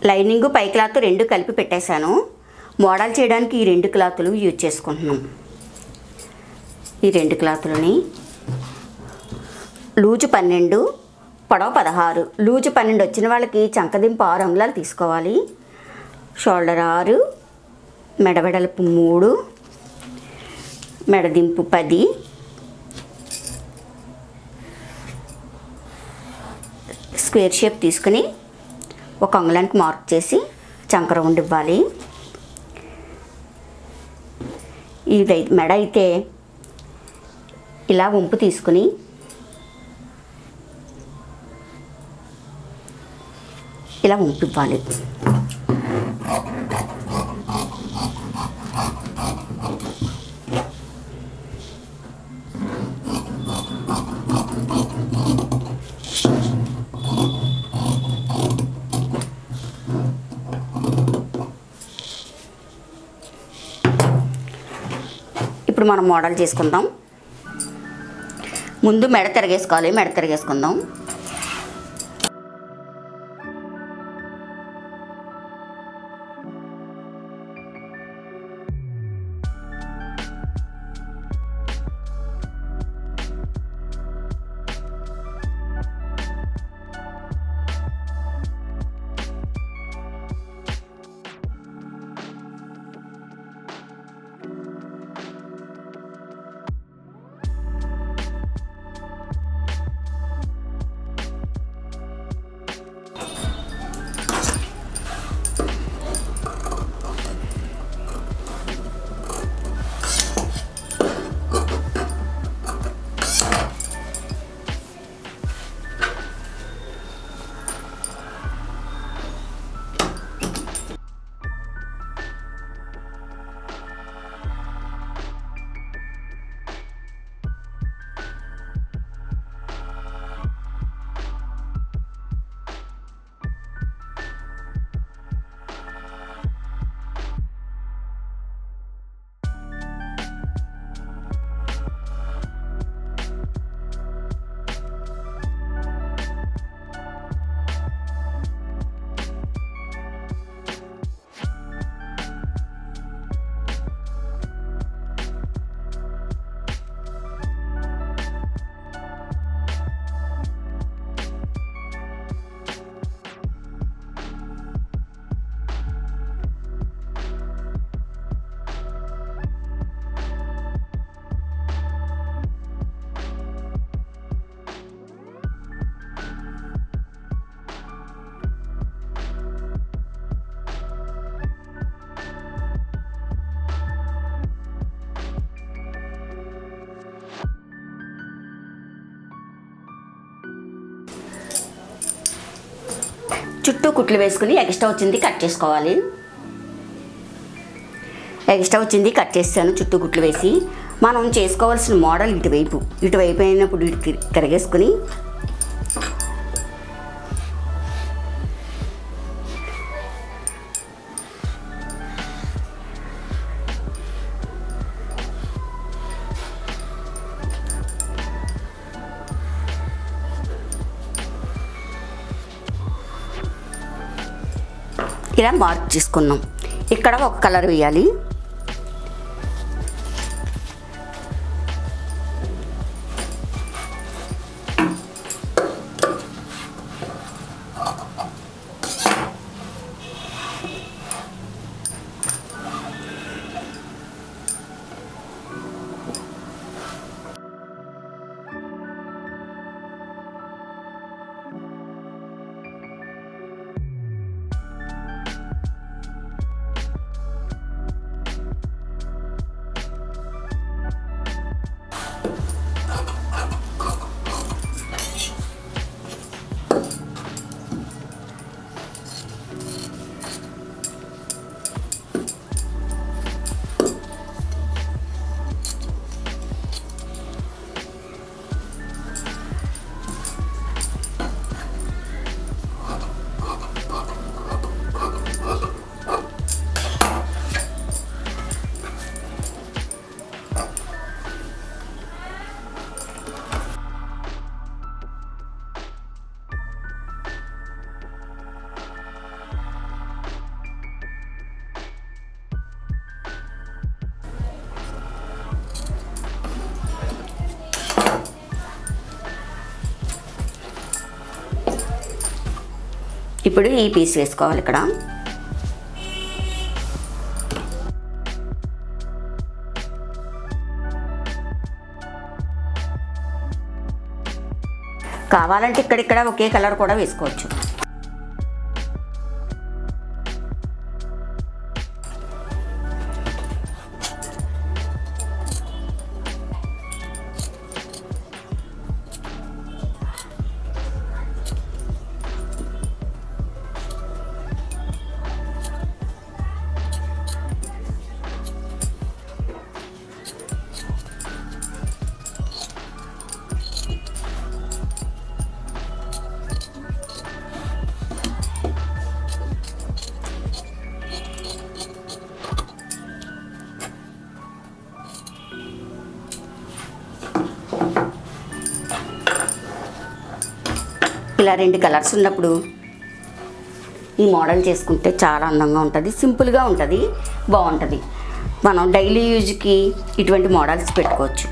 Lining పై cloth రెండు కలిపి పెట్టేశాను. మోడల్ చేయడానికి ఈ రెండు క్లాతులు యూజ్ చేసుకుంటున్నాం. ఈ రెండు క్లాతులని లూజు 12, పొడవు 16. లూజు 12 వచ్చిన వాళ్ళకి చంకదింపు 6 అంగుళాలు తీసుకోవాలి. షోల్డర్ 6, మెడవెడల్పు 3, మెడదింపు 10, స్క్వేర్ షేప్ తీసుకుని 1 అంగుళానికి మార్క్ చేసి చంక రౌండ్ ఇవ్వాలి. ఇది మెడ అయితే ఇలా వంపు తీసుకుని ఇలా వంపు ఇవ్వాలి. ఇప్పుడు మనం మోడల్ చేసుకుందాం. ముందు మెడ తిరగేసుకోవాలి. మెడ తిరగేసుకుందాం. చుట్టూ కుట్లు వేసుకుని ఎక్స్ట్రా వచ్చింది కట్ చేసుకోవాలి. ఎక్స్ట్రా వచ్చింది కట్ చేస్తాను చుట్టూ కుట్లు వేసి. మనం చేసుకోవాల్సిన మోడల్ ఇటువైపు అయినప్పుడు ఇటు తిరగేసుకుని ఇలా మార్క్ చేసుకున్నాం. ఇక్కడ ఒక కలర్ వేయాలి. ఇప్పుడు ఈ పీస్ వేసుకోవాలి ఇక్కడ. కావాలంటే ఇక్కడిక్కడ ఒకే కలర్ కూడా వేసుకోవచ్చు. ఇలా 2 కలర్స్ ఉన్నప్పుడు ఈ మోడల్ చేసుకుంటే చాలా అందంగా ఉంటుంది, సింపుల్గా ఉంటుంది, బాగుంటుంది. మనం డైలీ యూజ్కి ఇటువంటి మోడల్స్ పెట్టుకోవచ్చు.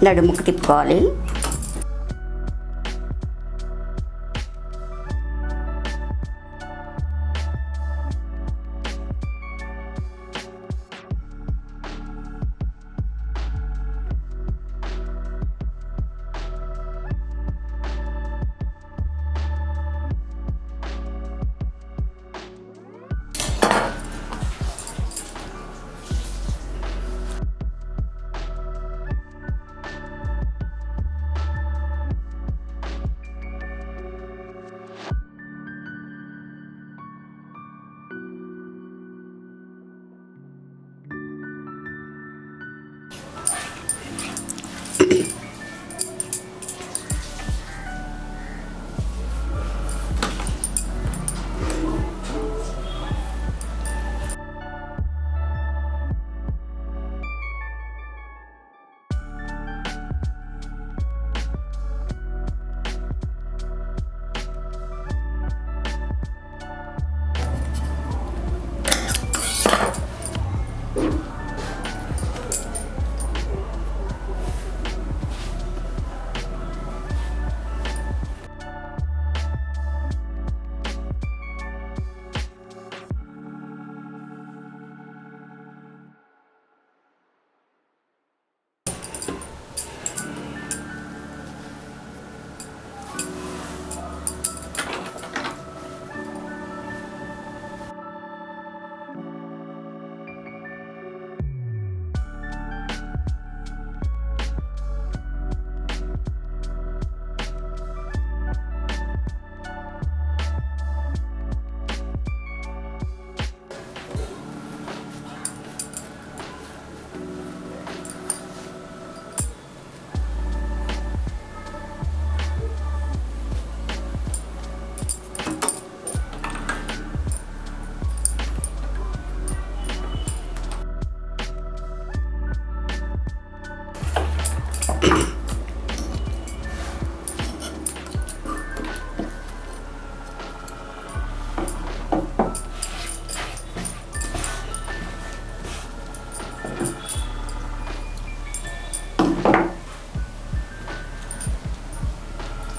నడుముకు తిప్పుకోవాలి.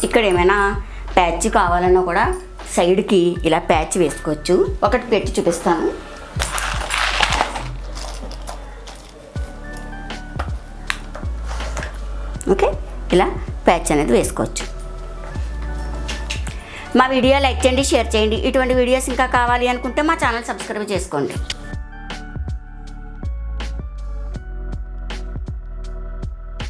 ఇక్కడ ఏమైనా ప్యాచ్ కావాలన్నా కూడా సైడ్కి ఇలా ప్యాచ్ వేసుకోవచ్చు. ఒకటి పెట్టి చూపిస్తాను. ఓకే, ఇలా ప్యాచ్ అనేది వేసుకోవచ్చు. మా వీడియో లైక్ చేయండి, షేర్ చేయండి. ఇటువంటి వీడియోస్ ఇంకా కావాలి అనుకుంటే మా ఛానల్ సబ్స్క్రైబ్ చేసుకోండి.